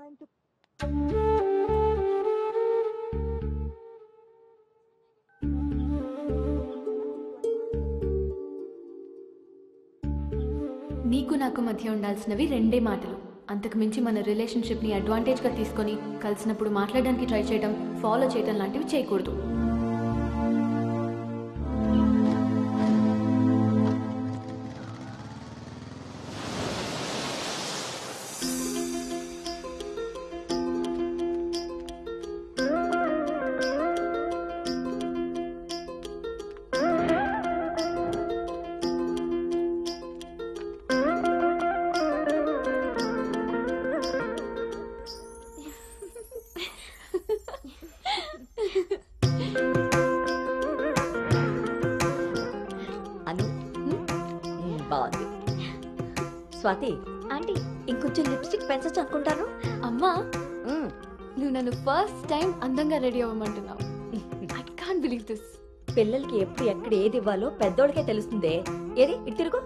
time to నీకు నాకు మధ్య ఉండాల్సినవి రెండే మాటలు. అంతకు మించి మన రిలేషన్షిప్ని అడ్వాంటేజ్గా తీసుకొని కలిసినప్పుడు మాట్లాడడానికి ట్రై చేయడం, ఫాలో చేయడం లాంటివి చేయకూడదు. బాగుంది. స్వాతి ఆంటీ, ఇంకొంచెం లిప్స్టిక్ పెంచచ్చు అనుకుంటాను. అమ్మా నువ్వు నన్ను ఫస్ట్ టైం అందంగా రెడీ అవ్వమంటున్నావు. I can't believe this. పిల్లలకి ఎప్పుడు ఎక్కడ ఏది ఇవ్వాలో పెద్దోళ్ళకే తెలుస్తుందే. ఏది ఇటు తిరుగు.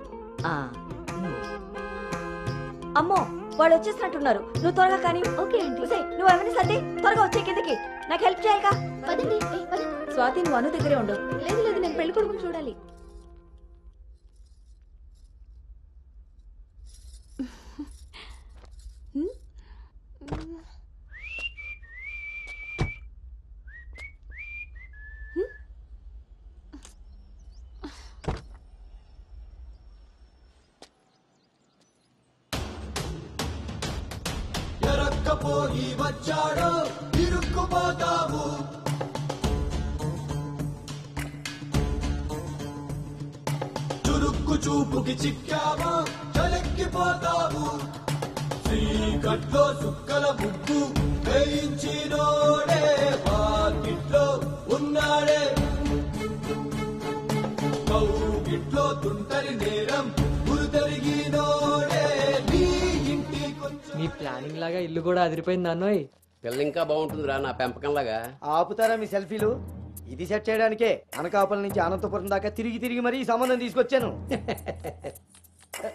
అమ్మో వాళ్ళు వచ్చేసినట్టున్నారు. నువ్వు త్వరగా కానీ. Okay aunty. నువ్వు ఏమైనా సర్ది త్వరగా వచ్చే కిందకి. నాకు హెల్ప్ చేయాలిగా. పదండి. స్వాతి నువ్వు అను దగ్గరే ఉండు. లేదు లేదు, నేను పెళ్లి కొడుకుని చూడాలి. ఎరక్కపోయి వచ్చాడో ఇరుక్కుపోతావు. చురుక్కు చూపుకి చిక్కావో చలెక్కిపోతావు. శ్రీకట్లో సుక్కల ముగ్గు వేయించినోడే వాకిట్లో ఉన్నాడే. కౌగిట్లో తుంటరి నేరం గురుతరిగినోడే. నీ ఇంటికొచ్చి మీ ప్లానింగ్ లాగా ఇల్లు కూడా అదిరిపోయింది అన్నోయ్. పిల్ల ఇంకా బాగుంటుందిరా నా పెంపకంలాగా. ఆపుతారా మీ సెల్ఫీలు? ఇది సెట్ చేయడానికే అనకాపల్లి నుంచి అనంతపురం దాకా తిరిగి తిరిగి మరీ ఈ సంబంధం తీసుకొచ్చాను.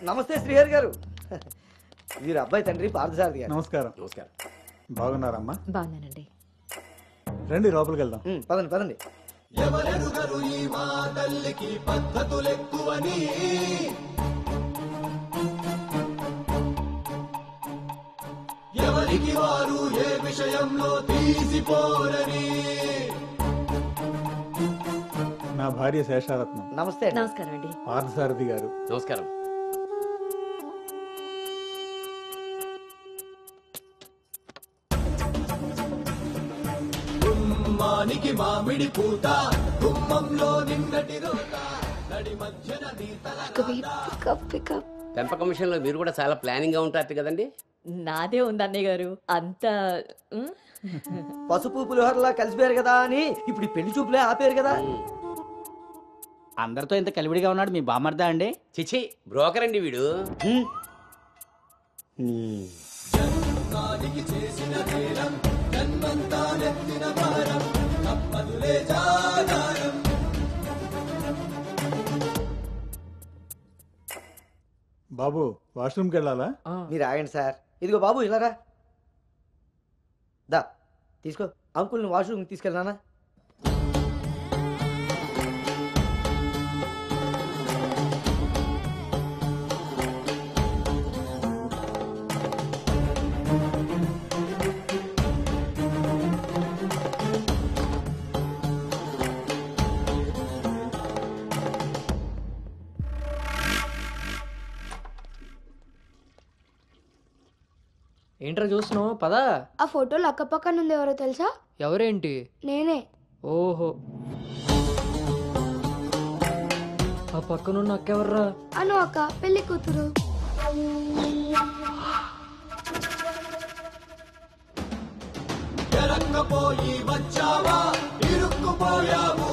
నమస్తే శ్రీహరి గారు. వీరు అబ్బాయి తండ్రి పార్థసారథి గారు. నమస్కారం. నమస్కారం. బాగున్నారమ్మా? బాగున్నానండి. రండి లోపలికి వెళ్దాం. పదండి పదండి. ఎవరెరుగరు ఈ మా తల్లికి పద్ధతులెక్కువని. ఎవరికి వారు ఏ విషయంలో తీసిపోరని. నా భార్య శేషారత్నం. నమస్తే అండి. నమస్కారం అండి. పార్థసారథి గారు. నమస్కారం. గుమ్మానికి మామిడి పూత, గుమ్మంలో నిన్నటి రోత, నడి మధ్యన నీ తల. పెంపకం విషయంలో మీరు కూడా చాలా ప్లానింగ్ గా ఉంటారు కదండి. నాదే ఉంది అన్నయ్య గారు. అంత పసుపు పులిహోరలా కలిసిపోయారు కదా అని ఇప్పుడు ఈ పెళ్లి చూపులే ఆపేరు కదా. అందరితో ఇంత కలివిడిగా ఉన్నాడు మీ బామర్దా అండి? చిచి, బ్రోకర్ అండి వీడు. జన్మానికి చేసిన నేరం, జన్మంతా నెత్తిన భారం, తప్పదులే జాగారం. బాబు వాష్రూమ్కి వెళ్ళాలా? మీరు ఆగండి సార్. ఇదిగో బాబు ఇలారా. దా తీసుకో. అంకుల్ని వాష్రూమ్ తీసుకెళ్ళానా? ఏంట్రా చూస్తున్నావు? పదా. ఆ ఫోటోలు అక్కపక్కన ఉంది. ఎవరో తెలుసా? ఎవరేంటి? నేనే. ఓహో, ఆ పక్కనున్న అక్కెవర్రా? అను అక్క, పెళ్లి కూతురు. ఎరక్కపోయి వచ్చావా, ఇరుక్కుపోయావు.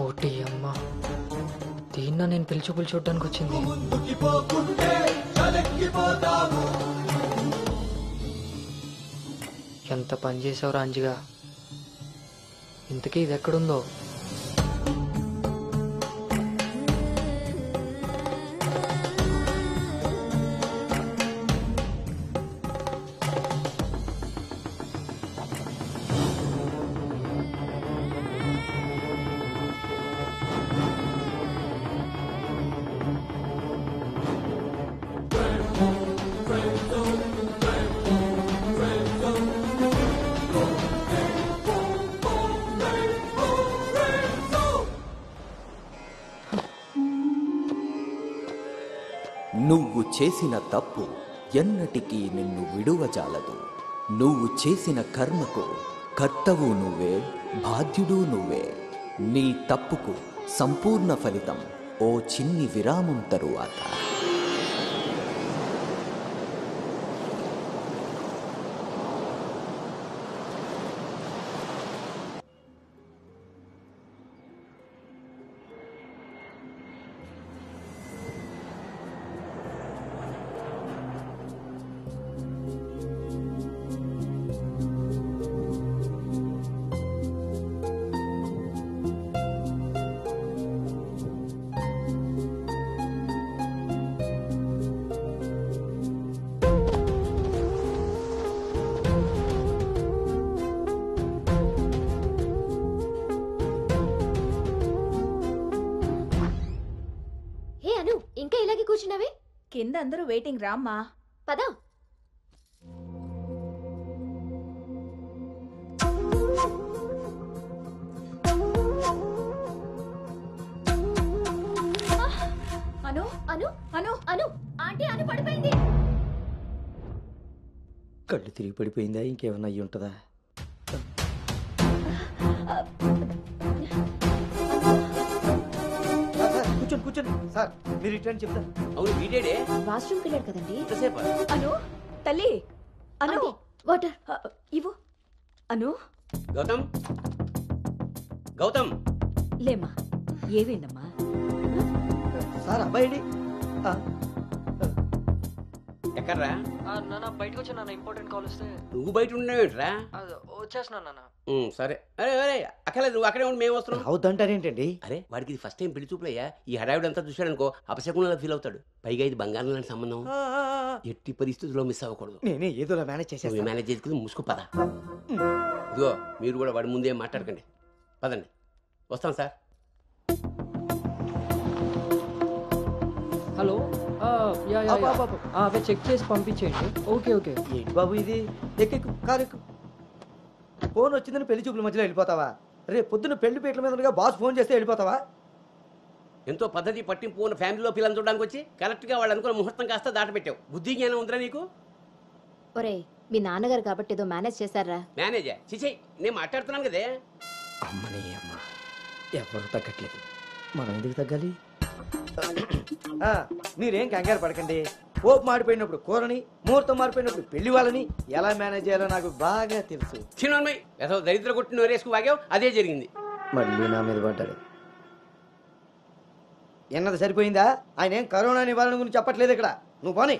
ఓటి అమ్మా, దీన్న నేను పిలిచి చూడడానికి వచ్చింది. ముందుకి పోకుంటే చలెక్కిపోతావు. ఎంత పని చేసావురా అంజిగా. ఇంతకీ ఇది ఎక్కడుందో? నువ్వు చేసిన తప్పు ఎన్నటికీ నిన్ను విడువజాలదు. నువ్వు చేసిన కర్మకు కర్తవు నువ్వే, బాధ్యుడు నువ్వే. నీ తప్పుకు సంపూర్ణ ఫలితం ఓ చిన్ని విరామం తరువాత. ఇంకా ఇలాగే కూర్చున్నావే? కింద అందరూ వెయిటింగ్, రామ్మా. పద. అను అను అను అను ఆంటీ అను పడిపోయింది. కళ్ళు తిరిగి పడిపోయిందా? ఇంకేమన్నా అయ్యి ఉంటుందా? కూర్చోండి కూర్చోండి సార్, మీరు రిటర్న్ చెప్తారు. అవును వీడేడే వాష్రూమ్కి వెళ్ళాడు కదండి. ఎంతసేపు? అను తల్లి, అను వాటర్ ఇవ్వు. అను గౌతమ్, గౌతమ్ లేమ్మా. ఏవేందమ్మా? సార్ అబ్బాయి ఎక్కడ్రా? నాన్న బయటకు వచ్చా నాన్న, ఇంపార్టెంట్ కాల్ వస్తే. నువ్వు బయట ఉండవేంట్రా? వచ్చేస్తున్నా నాన్న. సరే. అరే అరే అక్కర్లేదు, నువ్వు అక్కడే ఉండి మేము వస్తున్నాం. అవుతుంటారేంటండి? అరే వాడికి ఇది ఫస్ట్ టైం పెళ్లి చూపులయ్యా. ఈ హడావిడి అంతా చూశాడనుకో అపశకునంలా ఫీల్ అవుతాడు. పైగా ఇది బంగారం లాంటి సంబంధం, ఎట్టి పరిస్థితుల్లో మిస్ అవ్వకూడదు. నేనే ఏదోలా మేనేజ్ నువ్వు చేసేస్తాను. మేనేజ్ చేసుకుని ముసుకు పద. ఇదిగో మీరు కూడా వాడి ముందే మాట్లాడకండి. పదండి, వస్తాం sir. Hello, yeah yeah yeah. అవి చెక్ చేసి పంపించేయండి. Okay okay. ఏంటి బాబు ఇది? ఎక్కెక్కు, కారు ఎక్కు. ఫోన్ వచ్చిందని పెళ్లి చూపుల మధ్యలో వెళ్ళిపోతావా? రేపు పొద్దున్న పెళ్లి పీటల మీద ఉండగా బాస్ ఫోన్ చేస్తే వెళ్ళిపోతావా? ఎంతో పద్ధతి పట్టింపు ఉన్న ఫ్యామిలీలో పిల్లలు చూడడానికి వచ్చి కరెక్ట్గా వాళ్ళు అనుకున్న ముహూర్తం కాస్త దాటపెట్టావు. బుద్ధి జ్ఞానం ఉందిరా నీకు? ఒరే మీ నాన్నగారు కాబట్టి ఏదో మేనేజ్ చేశారా? మేనేజా? చిచే, నేను మాట్లాడుతున్నాను కదే. అమ్మని అమ్మ, ఎవరు తగ్గట్లేదు, మనం ఎందుకు తగ్గాలి? మీరేం కంగారు పడకండి. పోపు మాడిపోయినప్పుడు కూరని, ముహూర్తం మారిపోయినప్పుడు పెళ్లి వాళ్ళని ఎలా మేనేజ్ చేయాలో నాకు బాగా తెలుసు. చిన్నమ్మాయి ఏదో దరిద్ర కొట్టి నోరేసుకు వాగావు, అదే జరిగింది. మళ్ళీ నా మీద పడ్డాడు. ఎన్నది సరిపోయిందా? ఆయన ఏం కరోనా నివారణ గురించి చెప్పట్లేదు ఇక్కడ. నువ్వు పోనీ.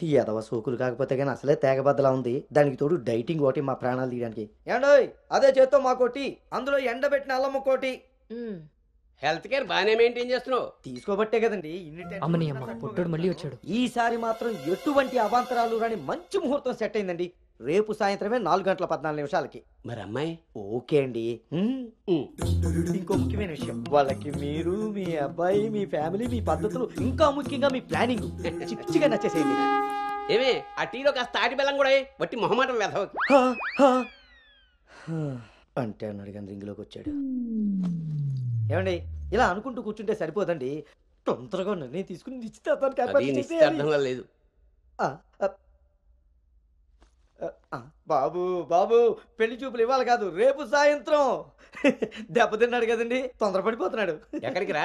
ఈ ఎదవ సోకులు కాకపోతే కానీ అసలే తేగబద్దలా ఉంది. దానికి తోడు డైటింగ్ ఒకటి మా ప్రాణాలు తీయడానికి. ఏండోయ్ అదే చేత్తో మా కోటి, అందులో ఎండబెట్టిన అల్లమ్మ కోటి. హెల్త్ కేర్ బాగానే మెయింటైన్ చేస్తున్నావు. తీసుకోబట్టే కదండి అమ్మని అమ్మ, పుట్టోడు మళ్ళీ వచ్చాడు. ఈసారి మాత్రం ఎటువంటి అవాంతరాలు రాని మంచి ముహూర్తం సెట్ అయిందండి. రేపు సాయంత్రమే 4:14 మరి అమ్మాయి? ఓకే అండి. ఇంకో ముఖ్యమైన విషయం, వాళ్ళకి మీరు, మీ అబ్బాయి, మీ ఫ్యామిలీ, మీ పద్ధతులు, ఇంకా ముఖ్యంగా మీ ప్లానింగ్ చిచ్చిగా నచ్చేసేయండి. ఏమే ఆ టీలో కాస్త తాటి బెల్లం కూడా బట్టి మొహమాటం వెధవకి. అంటే అన్నాడు కానీ రింగ్లోకి వచ్చాడు. ఏమండి ఇలా అనుకుంటూ కూర్చుంటే సరిపోదండి. తొందరగా నిర్ణయం తీసుకుని నిశ్చితార్థంగా లేదు. బాబు బాబు పెళ్లి చూపులు ఇవ్వాలి కాదు, రేపు సాయంత్రం. దెబ్బతిన్నాడు కదండి, తొందరపడిపోతున్నాడు. ఎక్కడికి రా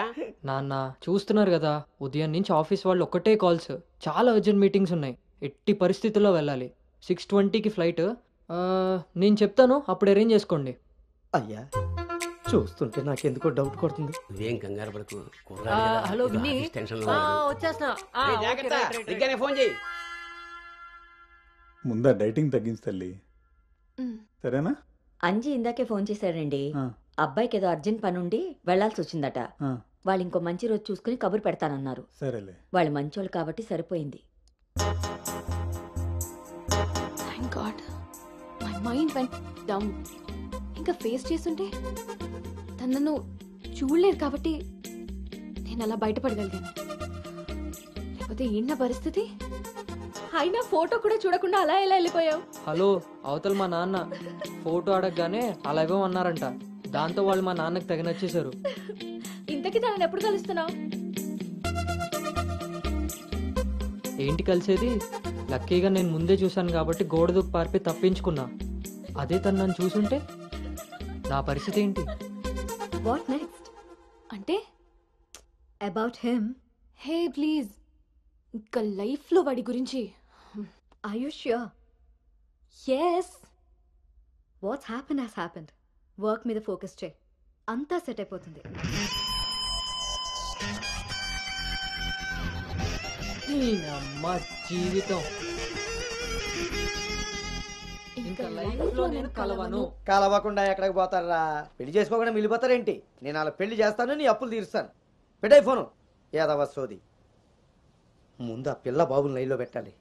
నాన్న, చూస్తున్నారు కదా ఉదయం నుంచి ఆఫీస్ వాళ్ళు ఒక్కటే కాల్స్. చాలా అర్జెంట్ మీటింగ్స్ ఉన్నాయి, ఎట్టి పరిస్థితుల్లో వెళ్ళాలి. 6:20కి ఫ్లైట్. నేను చెప్తాను, అప్పుడు అరేంజ్ చేసుకోండి. అయ్యా చూస్తుంటే నాకెందుకో డౌట్ కొడుతుంది. నువ్వేం కంగారు పడకు. హలో విన్నీ, వచ్చేస్తున్నా, ఫోన్ చేయి. ముందా డైటింగ్ తగ్గించి తల్లి, సరేనా? అంజీ ఇందాకే ఫోన్ చేశాడండి. అబ్బాయికి ఏదో అర్జెంట్ పని ఉండి వెళ్లాల్సి వచ్చిందట. వాళ్ళు ఇంకో మంచి రోజు చూసుకుని కబురు పెడతానన్నారు. సరేలే, వాళ్ళు మంచోళ్ళు కాబట్టి సరిపోయింది. Thank God my mind vent down. ఇంకా ఫేస్ చేస్తుంటే తనను చూడలేరు కాబట్టి నేను అలా బయటపడగలిగాను. లేకపోతే ఏంటి పరిస్థితి? అయినా ఫోటో కూడా చూడకుండా అలా ఎలా వెళ్ళిపోయావు? హలో, అవతల మా నాన్న ఫోటో అడగగానే అలా ఇవ్వమన్నారంట. దాంతో వాళ్ళు మా నాన్నకి తెగ నచ్చేశారు. ఇంతకీ తనని ఎప్పుడు కలుస్తున్నావు? ఏంటి కలిసేది? లక్కీగా నేను ముందే చూశాను కాబట్టి గోడ దూకి పారిపోయి తప్పించుకున్నా. అదే తను నన్ను చూసుంటే నా పరిస్థితి ఏంటి? What next? అంటే అబౌట్ హిమ్. హే ప్లీజ్, ఇంకా లైఫ్లో వాడి గురించి. Are you sure? Yes. What's happen has happened. Work మీద ఫోకస్ చేయి, అంతా సెట్ అయిపోతుంది. అమ్మ జీవితం ఇంకా లైఫ్ లో నేను కలవను. కలవకుండా ఎక్కడికి పోతారా? పెళ్లి చేసుకోకుండా మిగిలిపోతారేంటి? నేను అలా పెళ్లి చేస్తాను, నీ అప్పులు తీరుస్తాను. పెట్టాయి ఫోను. ఏదవ సోది. ముందు ఆ పిల్ల బాబుని లైన్లో పెట్టాలి.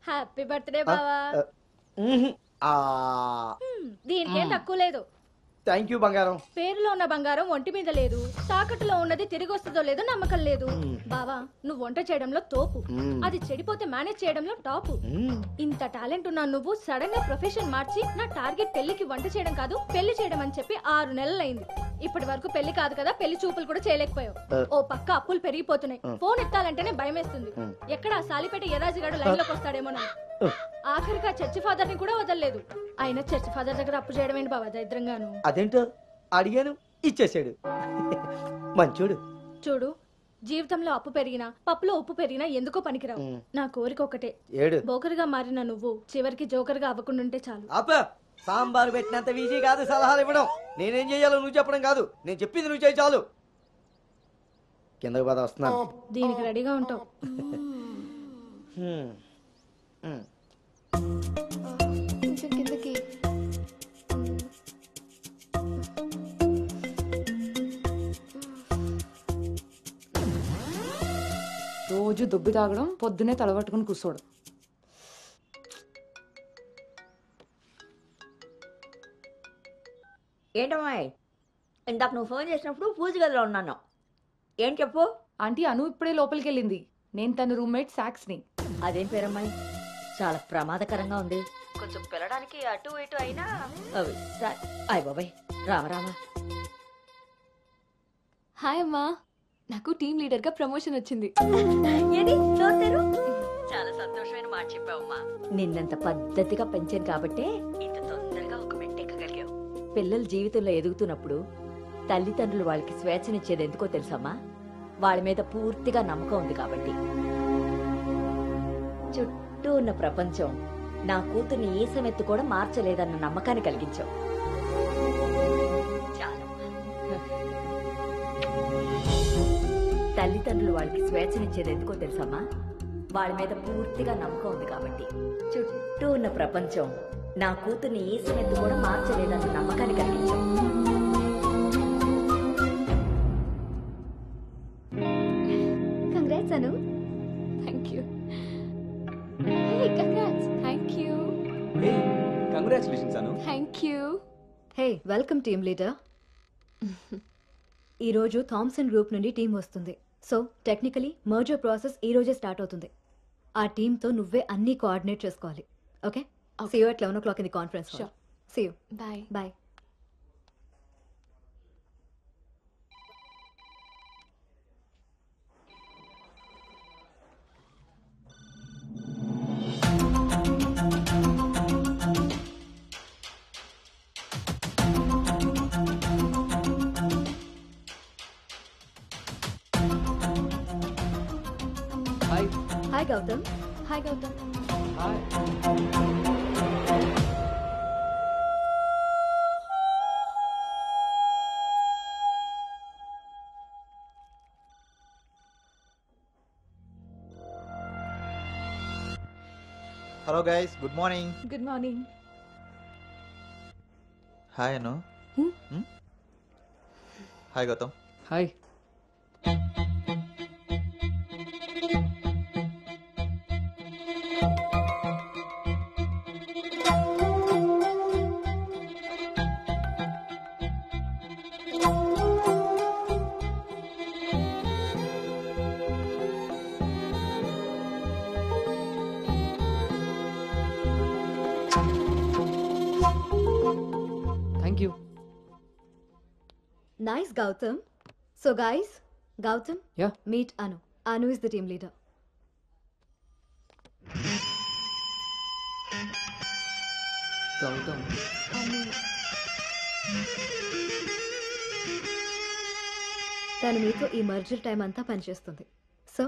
హ్యాపీ బర్త్డే బావా. దీనికేం తక్కువ లేదు. థ్యాంక్ యూ బంగారం. పేరులో ఉన్న బంగారం ఒంటి మీద లేదు, తాకట్టులో ఉన్నది తిరిగి వస్తుందో లేదో నమ్మకం లేదు. బావా, నువ్వు వంట చేయడంలో తోపు, అది చెడిపోతే మేనేజ్ చేయడంలో టాపు. ఇంత టాలెంట్ ఉన్నా నువ్వు సడన్ గా ప్రొఫెషన్ మార్చి నా టార్గెట్ పెళ్లికి వంట చేయడం కాదు పెళ్లి చేయడం అని చెప్పి 6 నెలలైంది. ఇప్పటి వరకు పెళ్లి కాదు కదా, పెళ్లి చూపులు కూడా చేయలేకపోయావు. ఓ పక్క అప్పులు పెరిగిపోతున్నాయి, ఫోన్ ఎత్తాలంటేనే భయం వేస్తుంది. ఎక్కడ ఆ సాలిపేట ఎరాజిగాడు లైన్ లోకి వస్తాడేమో. ఆఖరిగా చర్చి ఫాదర్ ని కూడా వదలలేదు. ఆయన చర్చి ఫాదర్ దగ్గర అప్పు చేయడం ఏంటి బాబా దరిద్రంగాను. అదేంటో అడిగాను, ఇచ్చేసాడు. మంచోడు. చూడు, జీవితంలో అప్పు పెరిగినా పప్పులో ఉప్పు పెరిగినా ఎందుకో పనికిరావు. నా కోరిక ఒకటే, బోకర్గా మారిన నువ్వు చివరికి జోకర్గా అవ్వకుండా ఉంటే చాలు. సాంబార్ పెట్టినంత ఈజీ కాదు సలహాలు ఇవ్వడం. నేనేం చేయాలో నువ్వు చెప్పడం కాదు, నేను చెప్పింది నువ్వు చేయి చాలు. కిందకు పద, వస్తున్నాను. దీనికి రెడీగా ఉంటావు. కిందకి. రోజు దుబ్బి తాగడం, పొద్దునే తలబట్టుకుని కూర్చోడు. ఏంటమ్మాయి, ఇందాక నువ్వు ఫోన్ చేసినప్పుడు పూజ గదిలో ఉన్నాను. ఏం చెప్పు? ఆంటీ అను ఇప్పుడే లోపలికి వెళ్ళింది. నేను తన రూమ్మేట్ సాక్స్ని. అదేం పేరమ్మాయి, చాలా ప్రమాదకరంగా ఉంది. కొంచెం పిల్లడానికి అటు ఇటు అయినా అయ్య బాబాయ్. రామరామా. హాయ్ అమ్మా, నాకు టీమ్ లీడర్ గా ప్రమోషన్ వచ్చింది. చాలా సంతోషమైన మాట చెప్పావమ్మా. నిన్నంత పద్ధతిగా పెంచాను కాబట్టే ఇంత తొందరగా ఒక మెట్టెక్కగలిగావు. పిల్లల జీవితంలో ఎదుగుతున్నప్పుడు తల్లిదండ్రులు వాళ్ళకి స్వేచ్ఛనిచ్చేది ఎందుకో తెలుసమ్మా? వాళ్ళ మీద పూర్తిగా నమ్మకం ఉంది కాబట్టి. చుట్టూ ఉన్న ప్రపంచం నా కూతుర్ని ఏ సమెత్తు కూడా మార్చలేదన్న నమ్మకాన్ని కలిగించావు. తల్లిదండ్రులు వాళ్ళకి స్వేచ్ఛనిచ్చేది ఎందుకో తెలుసమ్మా? వాళ్ళ మీద పూర్తిగా నమ్మకం ఉంది కాబట్టి. చుట్టూ ఉన్న ప్రపంచం నా కూతుర్ని ఏ సమెత్తు కూడా మార్చలేదన్న నమ్మకాన్ని కలిగించావు. Congrats Anu. Thank you. Hey congrats. Thank you. Hey congratulations Anu. Thank you. Hey welcome team leader. ఈరోజు థామ్సన్ గ్రూప్ నుండి టీం వస్తుంది. సో టెక్నికలీ మర్జర్ ప్రాసెస్ ఈ రోజే స్టార్ట్ అవుతుంది. ఆ టీంతో నువ్వే అన్ని కోఆర్డినేట్ చేసుకోవాలి. Okay? See you at 11 o'clock in the conference hall. Sure. See you. Bye. Bye. Hi. Hi Gautam. Hi Gautam. Hi. Hello guys, good morning. Good morning. Hi Anu. Hi Gautam. Hi. Thank nice Gautam. So guys, Gautam, Yeah. Meet Anu. Anu is the team leader. Gautam. తను మీతో ఈ merger time అంతా పనిచేస్తుంది. So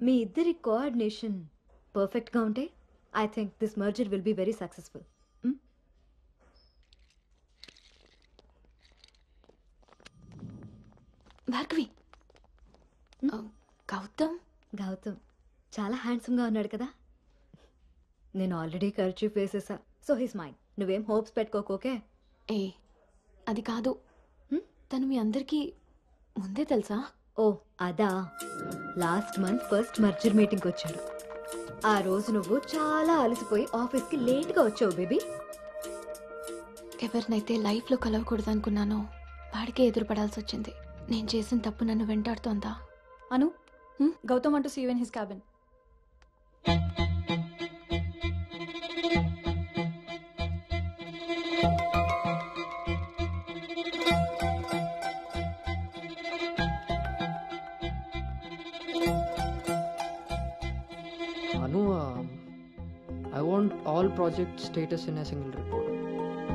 మీ ఇద్దరి coordination పర్ఫెక్ట్గా ఉంటే I think this merger will be very successful. Bhargavi, Gautam Gautam చాలా హ్యాండ్సమ్గా ఉన్నాడు కదా. నేను ఆల్రెడీ ఖర్చు వేసేసా. So his mind. నువ్వేం హోప్స్ పెట్టుకోకే. ఏ అది కాదు, తను మీ అందరికీ ముందే తెలుసా? ఓ అదా, లాస్ట్ మంత్ ఫస్ట్ మర్జర్ మీటింగ్కి వచ్చాడు. ఆ రోజు నువ్వు చాలా అలసిపోయి ఆఫీస్కి లేట్గా వచ్చావు బేబీ. ఎవరినైతే లైఫ్లో కలవకూడదు అనుకున్నానో వాడికే ఎదురుపడాల్సి వచ్చింది. నేను చేసిన తప్పు నన్ను వెంటాడుతోందా? అను, Gautam want to see you in his cabin. Anu, I want all project status in a single report.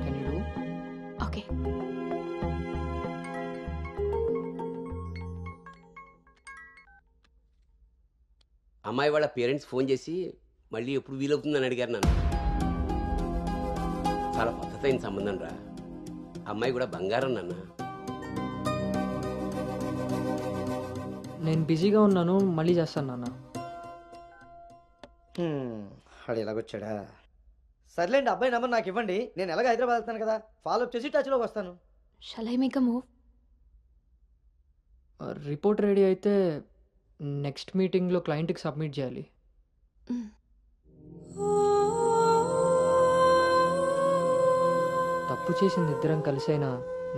Can you do? Okay. అమ్మాయి వాళ్ళ పేరెంట్స్ ఫోన్ చేసి మళ్ళీ ఎప్పుడు వీలవుతుందని అడిగారు నన్ను. చాలా పద్ధతైన సంబంధం రా. అమ్మాయి కూడా బంగారం నాన్న. నేను బిజీగా ఉన్నాను, మళ్ళీ చేస్తాను నాన్న. వాడు ఎలాగొచ్చాడా? సర్లేండి, అబ్బాయి నెంబర్ నాకు ఇవ్వండి. నేను ఎలాగ హైదరాబాద్ వెళ్తాను కదా, ఫాలోఅప్ చేసి టచ్లోకి వస్తాను. Shall I make a move? Report ready అయితే నెక్స్ట్ మీటింగ్లో క్లయింట్కి సబ్మిట్ చేయాలి. తప్పు చేసింది ఇద్దరం కలిసైనా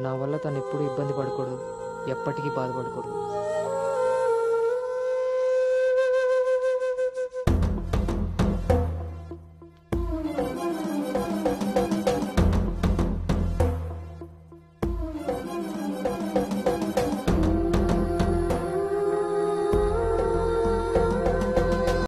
నా వల్ల తను ఎప్పుడు ఇబ్బంది పడకూడదు, ఎప్పటికీ బాధపడకూడదు.